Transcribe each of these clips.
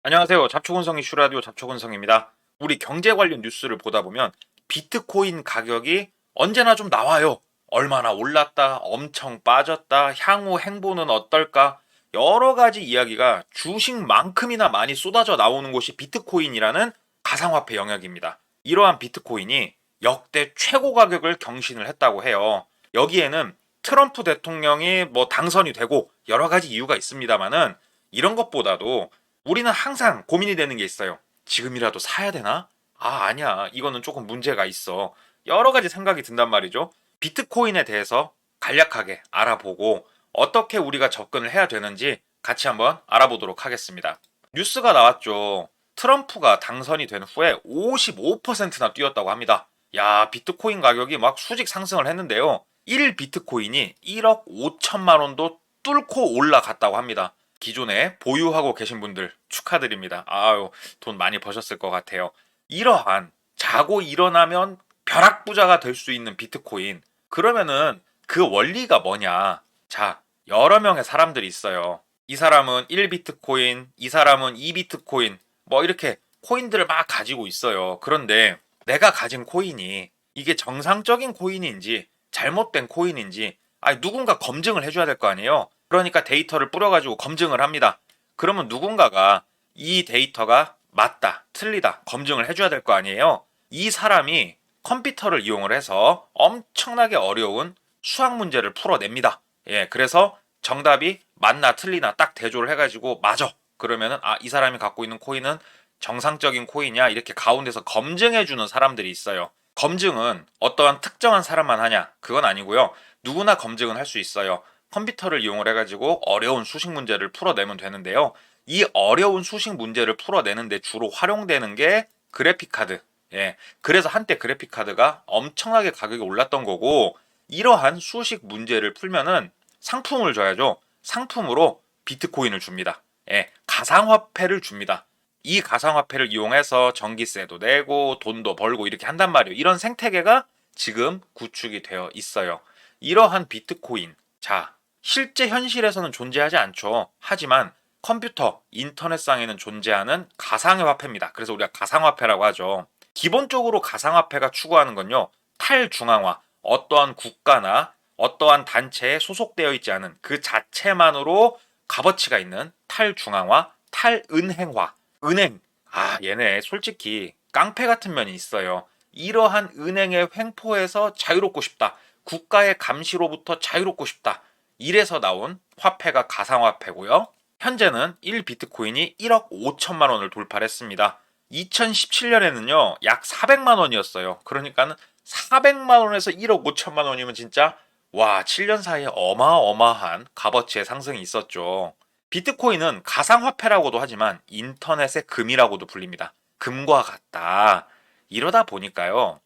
안녕하세요. 잡초근성 이슈라디오 잡초근성입니다. 우리 경제 관련 뉴스를 보다 보면 비트코인 가격이 언제나 좀 나와요. 얼마나 올랐다, 엄청 빠졌다, 향후 행보는 어떨까? 여러 가지 이야기가 주식만큼이나 많이 쏟아져 나오는 곳이 비트코인이라는 가상화폐 영역입니다. 이러한 비트코인이 역대 최고 가격을 경신을 했다고 해요. 여기에는 트럼프 대통령이 당선이 되고 여러 가지 이유가 있습니다만은 이런 것보다도 우리는 항상 고민이 되는 게 있어요. 지금이라도 사야 되나? 아니야. 이거는 조금 문제가 있어. 여러 가지 생각이 든단 말이죠. 비트코인에 대해서 간략하게 알아보고 어떻게 우리가 접근을 해야 되는지 같이 한번 알아보도록 하겠습니다. 뉴스가 나왔죠. 트럼프가 당선이 된 후에 55%나 뛰었다고 합니다. 야, 비트코인 가격이 막 수직 상승을 했는데요. 1 비트코인이 1억 5천만 원도 뚫고 올라갔다고 합니다. 기존에 보유하고 계신 분들 축하드립니다. 아유, 돈 많이 버셨을 것 같아요. 이러한 자고 일어나면 벼락부자가 될 수 있는 비트코인. 그러면은 그 원리가 뭐냐? 자, 여러 명의 사람들이 있어요. 이 사람은 1 비트코인, 이 사람은 2 비트코인, 이렇게 코인들을 막 가지고 있어요. 그런데 내가 가진 코인이 이게 정상적인 코인인지 잘못된 코인인지 누군가 검증을 해줘야 될 거 아니에요. 그러니까 데이터를 뿌려가지고 검증을 합니다. 그러면 누군가가 이 데이터가 맞다, 틀리다 검증을 해줘야 될 거 아니에요. 이 사람이 컴퓨터를 이용을 해서 엄청나게 어려운 수학 문제를 풀어냅니다. 예, 그래서 정답이 맞나 틀리나 딱 대조를 해가지고 맞아. 그러면은 이 사람이 갖고 있는 코인은 정상적인 코인이야 이렇게 가운데서 검증해주는 사람들이 있어요. 검증은 어떠한 특정한 사람만 하냐? 그건 아니고요. 누구나 검증은 할 수 있어요. 컴퓨터를 이용을 해가지고 어려운 수식 문제를 풀어내면 되는데요. 이 어려운 수식 문제를 풀어내는데 주로 활용되는 게 그래픽카드. 예. 그래서 한때 그래픽카드가 엄청나게 가격이 올랐던 거고, 이러한 수식 문제를 풀면은 상품을 줘야죠. 상품으로 비트코인을 줍니다. 예. 가상화폐를 줍니다. 이 가상화폐를 이용해서 전기세도 내고 돈도 벌고 이렇게 한단 말이에요. 이런 생태계가 지금 구축이 되어 있어요. 이러한 비트코인. 자, 실제 현실에서는 존재하지 않죠. 하지만 컴퓨터, 인터넷상에는 존재하는 가상의 화폐입니다. 그래서 우리가 가상화폐라고 하죠. 기본적으로 가상화폐가 추구하는 건요. 탈중앙화, 어떠한 국가나 어떠한 단체에 소속되어 있지 않은 그 자체만으로 값어치가 있는 탈중앙화, 탈은행화. 은행. 얘네 솔직히 깡패 같은 면이 있어요. 이러한 은행의 횡포에서 자유롭고 싶다. 국가의 감시로부터 자유롭고 싶다. 이래서 나온 화폐가 가상화폐고요. 현재는 1 비트코인이 1억 5천만 원을 돌파를 했습니다. 2017년에는요, 약 400만 원이었어요. 그러니까는 400만 원에서 1억 5천만 원이면 진짜, 와, 7년 사이에 어마어마한 값어치의 상승이 있었죠. 비트코인은 가상화폐라고도 하지만 인터넷의 금이라고도 불립니다. 금과 같다. 이러다 보니까요,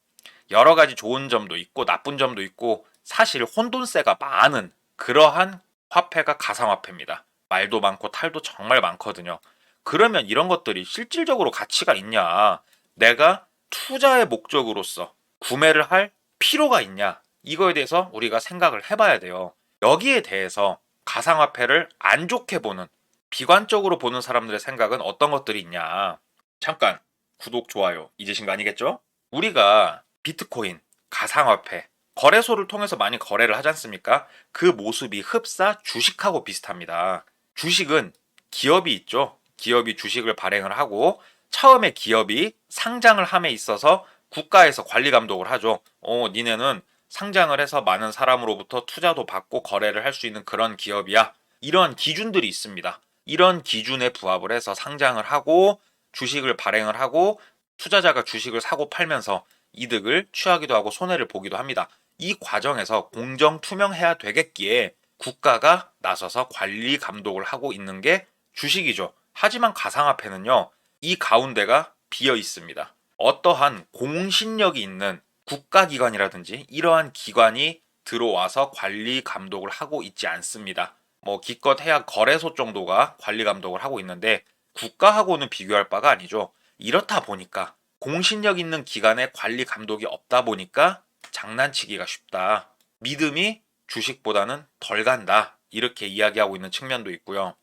여러 가지 좋은 점도 있고 나쁜 점도 있고 사실 혼돈세가 많은 그러한 화폐가 가상화폐입니다. 말도 많고 탈도 정말 많거든요. 그러면 이런 것들이 실질적으로 가치가 있냐? 내가 투자의 목적으로서 구매를 할 필요가 있냐? 이거에 대해서 우리가 생각을 해봐야 돼요. 여기에 대해서 가상화폐를 안 좋게 보는, 비관적으로 보는 사람들의 생각은 어떤 것들이 있냐? 잠깐 구독, 좋아요 잊으신 거 아니겠죠? 우리가 비트코인, 가상화폐, 거래소를 통해서 많이 거래를 하지 않습니까? 그 모습이 흡사 주식하고 비슷합니다. 주식은 기업이 있죠. 기업이 주식을 발행을 하고 처음에 기업이 상장을 함에 있어서 국가에서 관리 감독을 하죠. 니네는 상장을 해서 많은 사람으로부터 투자도 받고 거래를 할 수 있는 그런 기업이야. 이런 기준들이 있습니다. 이런 기준에 부합을 해서 상장을 하고 주식을 발행을 하고 투자자가 주식을 사고 팔면서 이득을 취하기도 하고 손해를 보기도 합니다. 이 과정에서 공정 투명해야 되겠기에 국가가 나서서 관리 감독을 하고 있는 게 주식이죠. 하지만 가상화폐는요, 이 가운데가 비어 있습니다. 어떠한 공신력이 있는 국가기관이라든지 이러한 기관이 들어와서 관리 감독을 하고 있지 않습니다. 기껏해야 거래소 정도가 관리 감독을 하고 있는데 국가하고는 비교할 바가 아니죠. 이렇다 보니까 공신력 있는 기관의 관리 감독이 없다 보니까 장난치기가 쉽다. 믿음이 주식보다는 덜 간다. 이렇게 이야기하고 있는 측면도 있고요.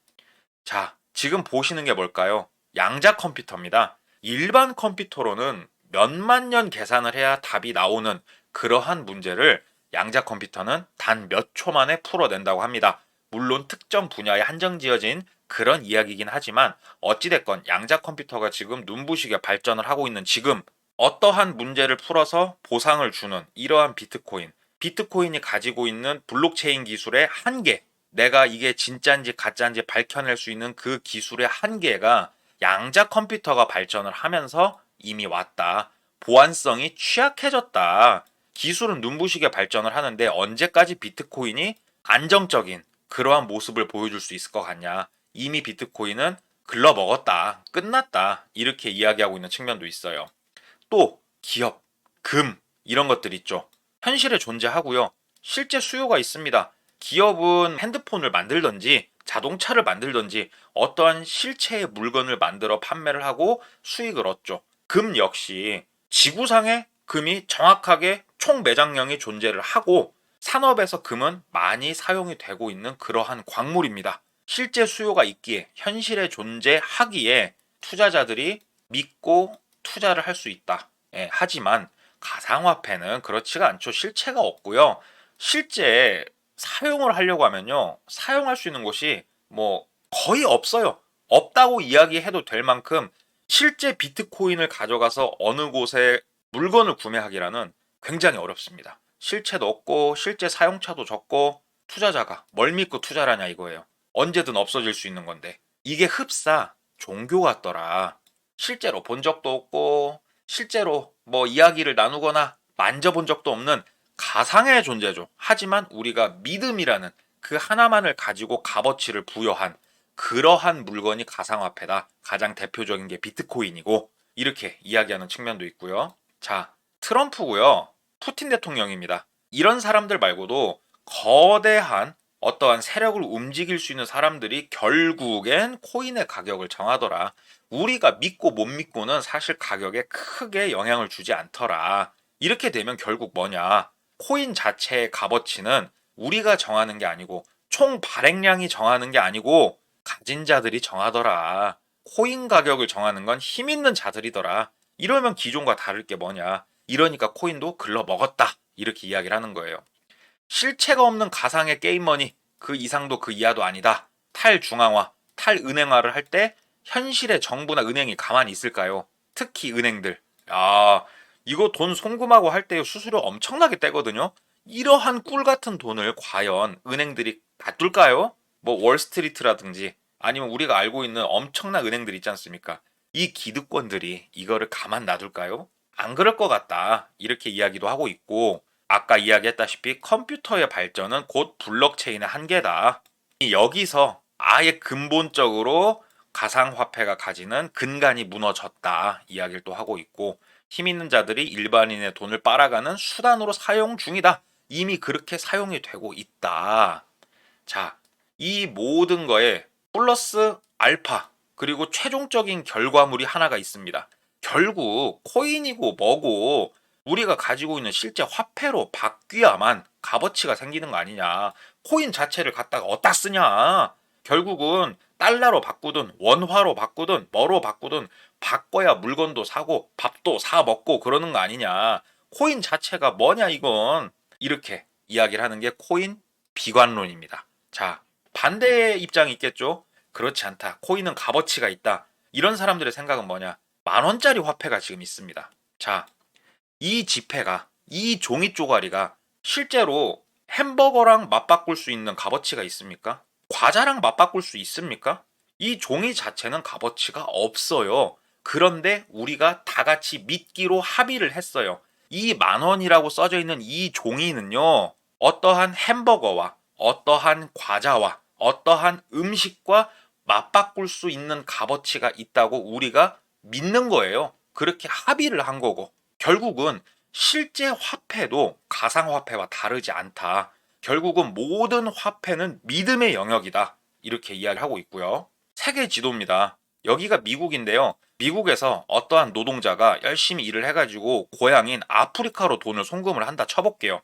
자, 지금 보시는 게 뭘까요? 양자 컴퓨터입니다. 일반 컴퓨터로는 몇만 년 계산을 해야 답이 나오는 그러한 문제를 양자 컴퓨터는 단 몇 초 만에 풀어낸다고 합니다. 물론 특정 분야에 한정 지어진 그런 이야기이긴 하지만 어찌됐건 양자 컴퓨터가 지금 눈부시게 발전을 하고 있는 지금 어떠한 문제를 풀어서 보상을 주는 이러한 비트코인이 가지고 있는 블록체인 기술의 한계, 내가 이게 진짜인지 가짜인지 밝혀낼 수 있는 그 기술의 한계가 양자 컴퓨터가 발전을 하면서 이미 왔다. 보안성이 취약해졌다. 기술은 눈부시게 발전을 하는데 언제까지 비트코인이 안정적인 그러한 모습을 보여줄 수 있을 것 같냐. 이미 비트코인은 글러먹었다. 끝났다. 이렇게 이야기하고 있는 측면도 있어요. 또 기업, 금 이런 것들 있죠. 현실에 존재하고요. 실제 수요가 있습니다. 기업은 핸드폰을 만들든지 자동차를 만들든지 어떠한 실체의 물건을 만들어 판매를 하고 수익을 얻죠. 금 역시 지구상에 금이 정확하게 총 매장량이 존재를 하고 산업에서 금은 많이 사용이 되고 있는 그러한 광물입니다. 실제 수요가 있기에 현실에 존재하기에 투자자들이 믿고 투자를 할 수 있다. 예, 하지만 가상화폐는 그렇지가 않죠. 실체가 없고요. 실제 사용을 하려고 하면요. 사용할 수 있는 곳이 뭐 거의 없어요. 없다고 이야기해도 될 만큼 실제 비트코인을 가져가서 어느 곳에 물건을 구매하기라는 굉장히 어렵습니다. 실체도 없고 실제 사용처도 적고 투자자가 뭘 믿고 투자를 하냐 이거예요. 언제든 없어질 수 있는 건데 이게 흡사 종교 같더라. 실제로 본 적도 없고 실제로 뭐 이야기를 나누거나 만져본 적도 없는 가상의 존재죠. 하지만 우리가 믿음이라는 그 하나만을 가지고 값어치를 부여한 그러한 물건이 가상화폐다. 가장 대표적인 게 비트코인이고 이렇게 이야기하는 측면도 있고요. 자, 트럼프고요. 푸틴 대통령입니다. 이런 사람들 말고도 거대한 어떠한 세력을 움직일 수 있는 사람들이 결국엔 코인의 가격을 정하더라. 우리가 믿고 못 믿고는 사실 가격에 크게 영향을 주지 않더라. 이렇게 되면 결국 뭐냐? 코인 자체의 값어치는 우리가 정하는 게 아니고 총 발행량이 정하는 게 아니고 가진 자들이 정하더라. 코인 가격을 정하는 건 힘 있는 자들이더라. 이러면 기존과 다를 게 뭐냐? 이러니까 코인도 글러먹었다. 이렇게 이야기를 하는 거예요. 실체가 없는 가상의 게임머니 그 이상도 그 이하도 아니다. 탈중앙화, 탈은행화를 할 때 현실의 정부나 은행이 가만히 있을까요? 특히 은행들. 야, 이거 돈 송금하고 할 때 수수료 엄청나게 떼거든요. 이러한 꿀 같은 돈을 과연 은행들이 놔둘까요? 뭐 월스트리트라든지 아니면 우리가 알고 있는 엄청난 은행들 있지 않습니까? 이 기득권들이 이거를 가만 놔둘까요? 안 그럴 것 같다. 이렇게 이야기도 하고 있고 아까 이야기했다시피 컴퓨터의 발전은 곧 블록체인의 한계다. 여기서 아예 근본적으로 가상화폐가 가지는 근간이 무너졌다 이야기를 또 하고 있고 힘 있는 자들이 일반인의 돈을 빨아가는 수단으로 사용 중이다. 이미 그렇게 사용이 되고 있다. 자, 이 모든 거에 플러스 알파 그리고 최종적인 결과물이 하나가 있습니다. 결국 코인이고 뭐고 우리가 가지고 있는 실제 화폐로 바뀌어야만 값어치가 생기는 거 아니냐. 코인 자체를 갖다가 어디다 쓰냐. 결국은 달러로 바꾸든 원화로 바꾸든 뭐로 바꾸든 바꿔야 물건도 사고 밥도 사 먹고 그러는 거 아니냐. 코인 자체가 뭐냐 이건. 이렇게 이야기를 하는 게 코인 비관론입니다. 자, 반대의 입장이 있겠죠. 그렇지 않다. 코인은 값어치가 있다. 이런 사람들의 생각은 뭐냐. 10,000원짜리 화폐가 지금 있습니다. 자, 이 지폐가 이 종이 쪼가리가 실제로 햄버거랑 맞바꿀 수 있는 값어치가 있습니까? 과자랑 맞바꿀 수 있습니까? 이 종이 자체는 값어치가 없어요. 그런데 우리가 다 같이 믿기로 합의를 했어요. 이 10,000원이라고 써져 있는 이 종이는요. 어떠한 햄버거와 어떠한 과자와 어떠한 음식과 맞바꿀 수 있는 값어치가 있다고 우리가 믿는 거예요. 그렇게 합의를 한 거고 결국은 실제 화폐도 가상화폐와 다르지 않다. 결국은 모든 화폐는 믿음의 영역이다. 이렇게 이야기를 하고 있고요. 세계 지도입니다. 여기가 미국인데요. 미국에서 어떠한 노동자가 열심히 일을 해가지고 고향인 아프리카로 돈을 송금을 한다 쳐볼게요.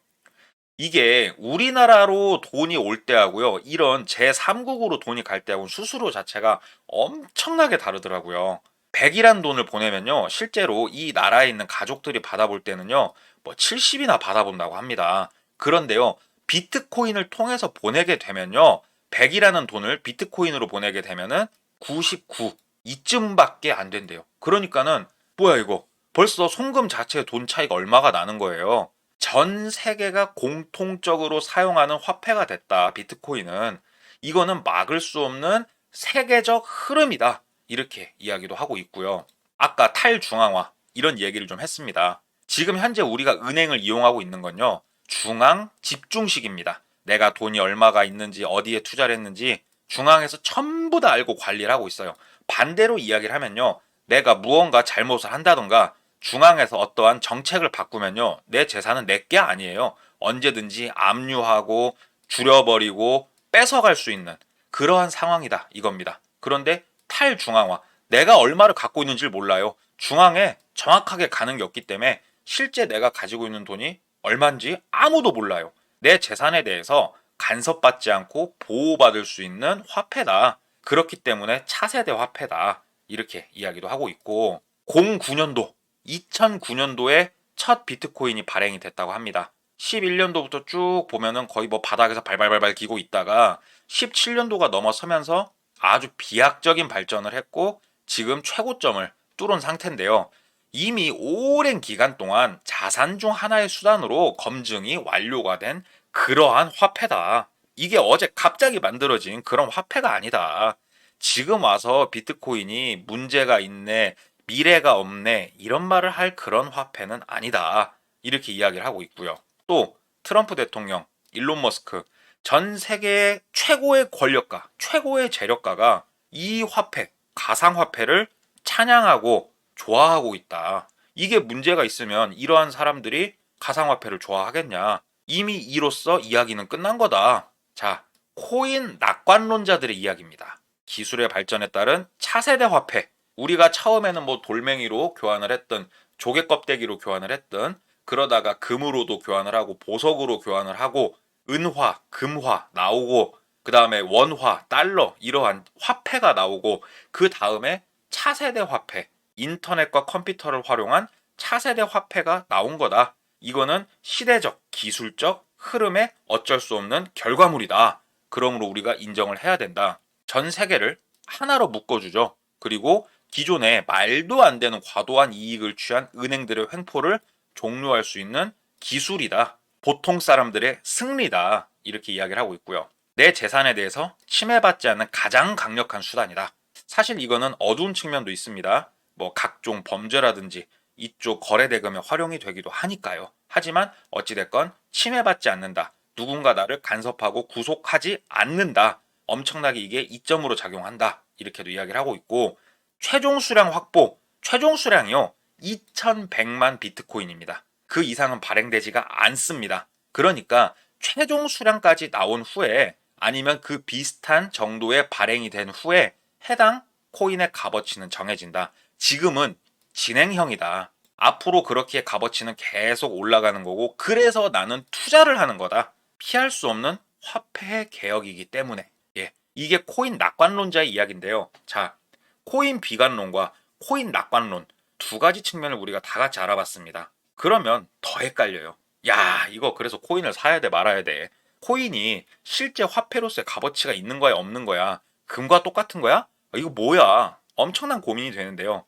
이게 우리나라로 돈이 올 때하고요. 이런 제3국으로 돈이 갈 때하고는 수수료 자체가 엄청나게 다르더라고요. 100이란 돈을 보내면요. 실제로 이 나라에 있는 가족들이 받아볼 때는요. 뭐 70이나 받아본다고 합니다. 그런데요. 비트코인을 통해서 보내게 되면요. 100이라는 돈을 비트코인으로 보내게 되면은 99 이쯤밖에 안 된대요. 그러니까는 뭐야 이거 벌써 송금 자체의 돈 차이가 얼마가 나는 거예요. 전 세계가 공통적으로 사용하는 화폐가 됐다. 비트코인은 이거는 막을 수 없는 세계적 흐름이다. 이렇게 이야기도 하고 있고요. 아까 탈중앙화 이런 얘기를 좀 했습니다. 지금 현재 우리가 은행을 이용하고 있는 건요. 중앙 집중식입니다. 내가 돈이 얼마가 있는지 어디에 투자를 했는지 중앙에서 전부 다 알고 관리를 하고 있어요. 반대로 이야기를 하면요. 내가 무언가 잘못을 한다던가 중앙에서 어떠한 정책을 바꾸면요. 내 재산은 내 게 아니에요. 언제든지 압류하고 줄여버리고 뺏어갈 수 있는 그러한 상황이다 이겁니다. 그런데 탈중앙화 내가 얼마를 갖고 있는지를 몰라요. 중앙에 정확하게 가는 게 없기 때문에 실제 내가 가지고 있는 돈이 얼마인지 아무도 몰라요. 내 재산에 대해서 간섭받지 않고 보호받을 수 있는 화폐다. 그렇기 때문에 차세대 화폐다. 이렇게 이야기도 하고 있고 09년도 2009년도에 첫 비트코인이 발행이 됐다고 합니다. 11년도부터 쭉 보면은 거의 뭐 바닥에서 발발발발 기고 있다가 17년도가 넘어서면서 아주 비약적인 발전을 했고 지금 최고점을 뚫은 상태인데요. 이미 오랜 기간 동안 자산 중 하나의 수단으로 검증이 완료가 된 그러한 화폐다. 이게 어제 갑자기 만들어진 그런 화폐가 아니다. 지금 와서 비트코인이 문제가 있네, 미래가 없네, 이런 말을 할 그런 화폐는 아니다. 이렇게 이야기를 하고 있고요. 또 트럼프 대통령, 일론 머스크, 전 세계의 최고의 권력가, 최고의 재력가가 이 화폐, 가상화폐를 찬양하고 좋아하고 있다. 이게 문제가 있으면 이러한 사람들이 가상화폐를 좋아하겠냐. 이미 이로써 이야기는 끝난 거다. 자, 코인 낙관론자들의 이야기입니다. 기술의 발전에 따른 차세대 화폐. 우리가 처음에는 뭐 돌멩이로 교환을 했든 조개 껍데기로 교환을 했든 그러다가 금으로도 교환을 하고 보석으로 교환을 하고 은화, 금화 나오고 그 다음에 원화, 달러 이러한 화폐가 나오고 그 다음에 차세대 화폐, 인터넷과 컴퓨터를 활용한 차세대 화폐가 나온 거다. 이거는 시대적, 기술적 흐름의 어쩔 수 없는 결과물이다. 그러므로 우리가 인정을 해야 된다. 전 세계를 하나로 묶어주죠. 그리고 기존에 말도 안 되는 과도한 이익을 취한 은행들의 횡포를 종료할 수 있는 기술이다. 보통 사람들의 승리다. 이렇게 이야기를 하고 있고요. 내 재산에 대해서 침해받지 않는 가장 강력한 수단이다. 사실 이거는 어두운 측면도 있습니다. 뭐 각종 범죄라든지 이쪽 거래 대금에 활용이 되기도 하니까요. 하지만 어찌됐건 침해받지 않는다. 누군가 나를 간섭하고 구속하지 않는다. 엄청나게 이게 이점으로 작용한다. 이렇게도 이야기를 하고 있고 최종 수량 확보. 최종 수량이요. 2100만 비트코인입니다. 그 이상은 발행되지가 않습니다. 그러니까 최종 수량까지 나온 후에 아니면 그 비슷한 정도의 발행이 된 후에 해당 코인의 값어치는 정해진다. 지금은 진행형이다. 앞으로 그렇게 값어치는 계속 올라가는 거고 그래서 나는 투자를 하는 거다. 피할 수 없는 화폐 개혁이기 때문에 예, 이게 코인 낙관론자의 이야기인데요. 자, 코인 비관론과 코인 낙관론 두 가지 측면을 우리가 다 같이 알아봤습니다. 그러면 더 헷갈려요. 야, 이거 그래서 코인을 사야 돼 말아야 돼. 코인이 실제 화폐로서의 값어치가 있는 거야 없는 거야? 금과 똑같은 거야? 이거 뭐야? 엄청난 고민이 되는데요.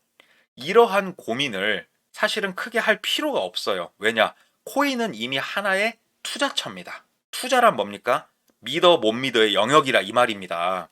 이러한 고민을 사실은 크게 할 필요가 없어요. 왜냐? 코인은 이미 하나의 투자처입니다. 투자란 뭡니까? 믿어 못 믿어의 영역이라 이 말입니다.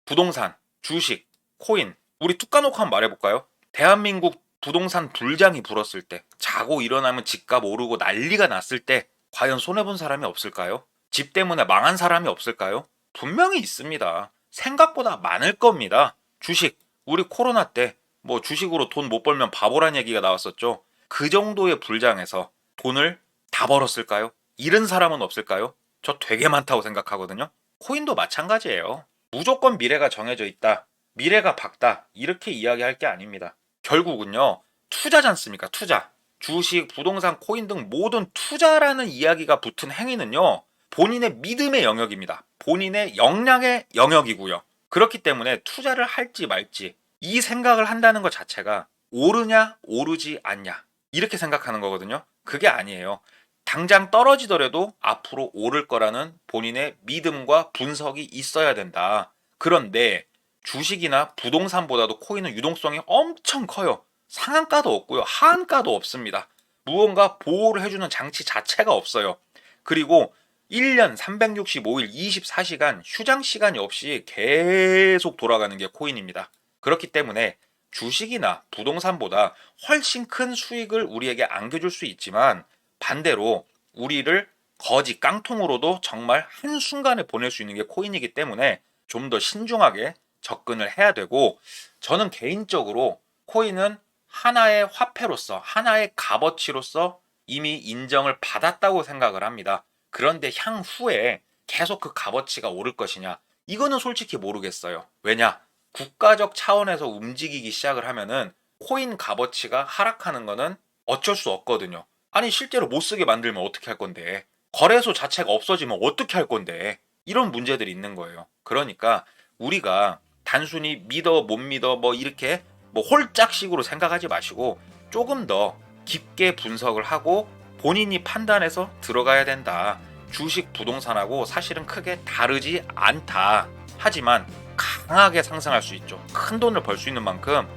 부동산, 주식, 코인. 우리 툭 까놓고 한번 말해볼까요? 대한민국 부동산 불장이 불었을 때, 자고 일어나면 집값 오르고 난리가 났을 때 과연 손해본 사람이 없을까요? 집 때문에 망한 사람이 없을까요? 분명히 있습니다. 생각보다 많을 겁니다. 주식, 우리 코로나 때 뭐 주식으로 돈 못 벌면 바보란 얘기가 나왔었죠. 그 정도의 불장에서 돈을 다 벌었을까요? 잃은 사람은 없을까요? 저 되게 많다고 생각하거든요. 코인도 마찬가지예요. 무조건 미래가 정해져 있다. 미래가 밝다. 이렇게 이야기할 게 아닙니다. 결국은요. 투자지 않습니까? 투자. 주식, 부동산, 코인 등 모든 투자라는 이야기가 붙은 행위는요, 본인의 믿음의 영역입니다. 본인의 역량의 영역이고요. 그렇기 때문에 투자를 할지 말지 이 생각을 한다는 것 자체가 오르냐 오르지 않냐 이렇게 생각하는 거거든요. 그게 아니에요. 당장 떨어지더라도 앞으로 오를 거라는 본인의 믿음과 분석이 있어야 된다. 그런데 주식이나 부동산보다도 코인은 유동성이 엄청 커요. 상한가도 없고요. 하한가도 없습니다. 무언가 보호를 해주는 장치 자체가 없어요. 그리고 1년 365일 24시간 휴장 시간이 없이 계속 돌아가는 게 코인입니다. 그렇기 때문에 주식이나 부동산보다 훨씬 큰 수익을 우리에게 안겨줄 수 있지만 반대로 우리를 거지 깡통으로도 정말 한순간에 보낼 수 있는 게 코인이기 때문에 좀 더 신중하게 접근을 해야 되고, 저는 개인적으로 코인은 하나의 화폐로서 하나의 값어치로서 이미 인정을 받았다고 생각을 합니다. 그런데 향후에 계속 그 값어치가 오를 것이냐, 이거는 솔직히 모르겠어요. 왜냐? 국가적 차원에서 움직이기 시작을 하면은 코인 값어치가 하락하는 거는 어쩔 수 없거든요. 아니 실제로 못 쓰게 만들면 어떻게 할 건데, 거래소 자체가 없어지면 어떻게 할 건데, 이런 문제들이 있는 거예요. 그러니까 우리가 단순히 믿어 못 믿어 뭐 이렇게 뭐 홀짝식으로 생각하지 마시고 조금 더 깊게 분석을 하고 본인이 판단해서 들어가야 된다. 주식, 부동산하고 사실은 크게 다르지 않다. 하지만 강하게 상승할 수 있죠. 큰 돈을 벌 수 있는 만큼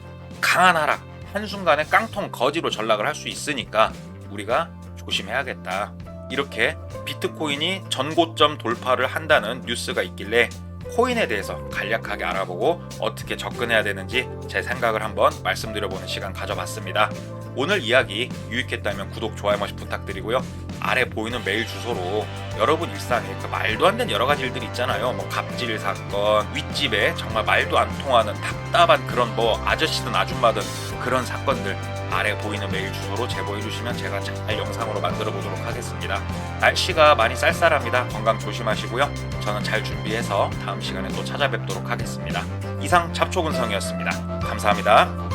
강한 하락, 한순간에 깡통 거지로 전락을 할 수 있으니까 우리가 조심해야겠다. 이렇게 비트코인이 전고점 돌파를 한다는 뉴스가 있길래 코인에 대해서 간략하게 알아보고 어떻게 접근해야 되는지 제 생각을 한번 말씀드려보는 시간 가져봤습니다. 오늘 이야기 유익했다면 구독, 좋아요 한 번씩 부탁드리고요. 아래 보이는 메일 주소로 여러분 일상에 그 말도 안 되는 여러 가지 일들이 있잖아요. 뭐 갑질 사건, 윗집에 정말 말도 안 통하는 답답한 그런 뭐 아저씨든 아줌마든 그런 사건들 아래 보이는 메일 주소로 제보해 주시면 제가 잘 영상으로 만들어 보도록 하겠습니다. 날씨가 많이 쌀쌀합니다. 건강 조심하시고요. 저는 잘 준비해서 다음 시간에 또 찾아뵙도록 하겠습니다. 이상 잡초근성이었습니다. 감사합니다.